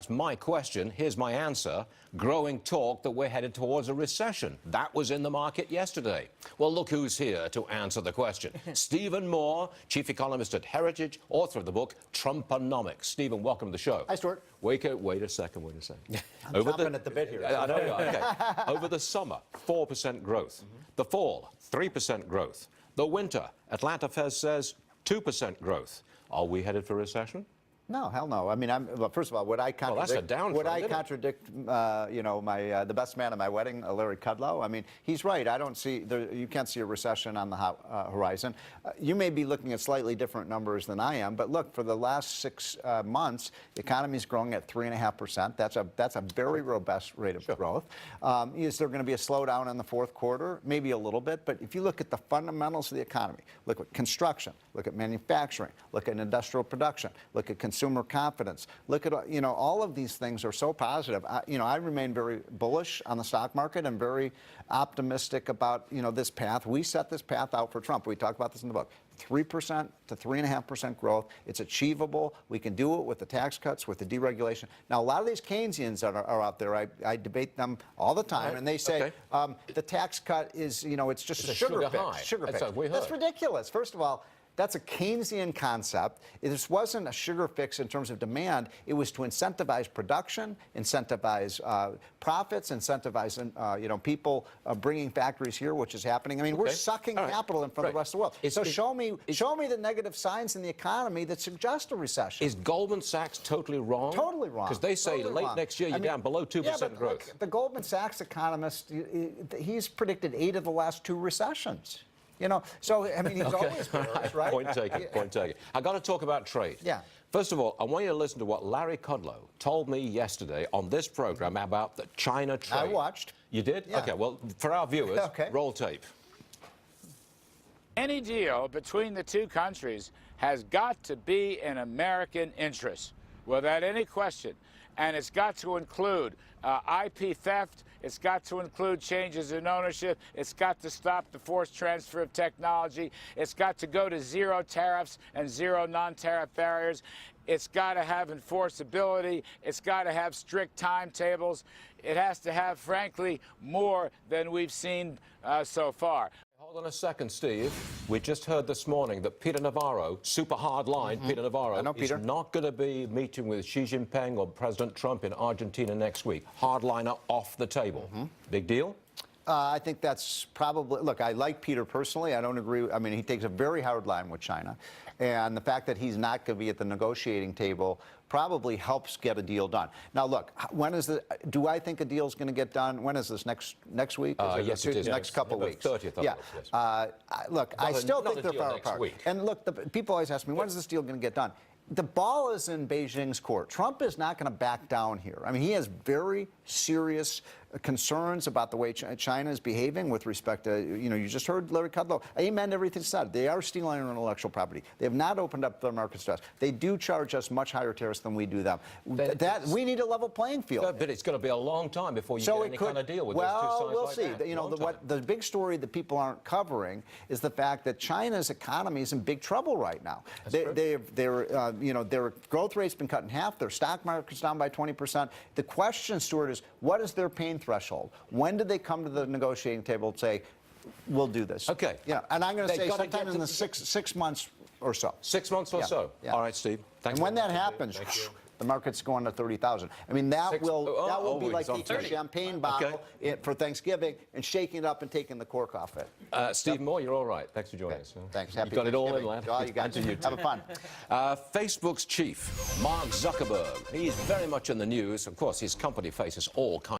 My question, here's my answer. Growing talk that we're headed towards a recession. That was in the market yesterday. Well, look who's here to answer the question. Stephen Moore, chief economist at Heritage, author of the book Trumponomics. Stephen, welcome to the show. Hi, Stuart. Wait a second. I'm chomping at the bit here. I know, okay. Over the summer, 4% growth. The fall, 3% growth. The winter, Atlanta Fed says 2% growth. Are we headed for a recession? No, hell no. I mean, well, first of all, would I contradict? Well, that's a downtrend, would I contradict, you know, the best man at my wedding, Larry Kudlow? I mean, he's right. I don't see you can't see a recession on the horizon. You may be looking at slightly different numbers than I am, but look, for the last 6 months, the economy's growing at 3.5%. That's a very robust rate of growth. Is there going to be a slowdown in the fourth quarter? Maybe a little bit, but if you look at the fundamentals of the economy, look at construction, look at manufacturing, look at industrial production, look at consumer confidence. Look at, you know, all of these things are so positive. I remain very bullish on the stock market and very optimistic about, you know, this path. We set this path out for Trump. We talk about this in the book. 3% to 3.5% growth. It's achievable. We can do it with the tax cuts, with the deregulation. Now, a lot of these Keynesians that are out there, I debate them all the time, and they say the tax cut is, you know, it's just a sugar fix. Sugar fix. That's ridiculous. First of all, that's a Keynesian concept. This wasn't a sugar fix in terms of demand. It was to incentivize production, incentivize profits, incentivize you know, people bringing factories here, which is happening. I mean, we're sucking capital in from the rest of the world. So show me the negative signs in the economy that suggest a recession. Is Goldman Sachs totally wrong? Totally wrong. Because they say late next year you're down below 2% growth. Look, the Goldman Sachs economist, he's predicted 8 of the last 2 recessions. You know, so, I mean, he's always bearish, right? Point taken, point taken. I got to talk about trade. Yeah. First of all, I want you to listen to what Larry Kudlow told me yesterday on this program about the China trade. I watched. You did? Yeah. Okay, well, for our viewers, roll tape. Any deal between the two countries has got to be in American interest, without any question. And it's got to include IP theft. It's got to include changes in ownership. It's got to stop the forced transfer of technology. It's got to go to 0 tariffs and 0 non-tariff barriers. It's got to have enforceability. It's got to have strict timetables. It has to have, frankly, more than we've seen so far. Hold on a second, Steve. We just heard this morning that Peter Navarro, super hard line, Peter Navarro, is not going to be meeting with Xi Jinping or President Trump in Argentina next week. Hardliner off the table. Big deal? I think that's probably, look, I like Peter personally. I don't agree. I mean, he takes a very hard line with China. And the fact that he's not going to be at the negotiating table probably helps get a deal done. Now, look, when is do I think a deal is going to get done? When is this, next week? Yes, it is. Next couple of weeks. 30th, yeah. Look, I still think they're far apart. Week. And look, people always ask me, when is this deal going to get done? The ball is in Beijing's court. Trump is not going to back down here. I mean, he has very serious concerns about the way China is behaving with respect to, you know, you just heard Larry Kudlow. Amen to everything said. They are stealing our intellectual property. They have not opened up their markets to us. They do charge us much higher tariffs than we do them. We need a level playing field. But it's going to be a long time before you get any kind of deal with those two sides. Well, we'll see. You know, the big story that people aren't covering is the fact that China's economy is in big trouble right now. You know, their growth rate's been cut in half. Their stock market's down by 20%. The question, Stuart, is what is their pain threshold? When do they come to the negotiating table and say, we'll do this? Okay. Yeah, and I'm going to say sometime in the six months or so. 6 months or so? Yeah. All right, Steve. Thanks. And when that happens, the market's going to 30,000. I mean, that will be like taking a champagne bottle for Thanksgiving and shaking it up and taking the cork off it. Steve Moore, you're all right. Thanks for joining us. Thanks. You got it all in, lad. Oh, you got it. Have fun. Facebook's chief, Mark Zuckerberg. He's very much in the news. Of course, his company faces all kinds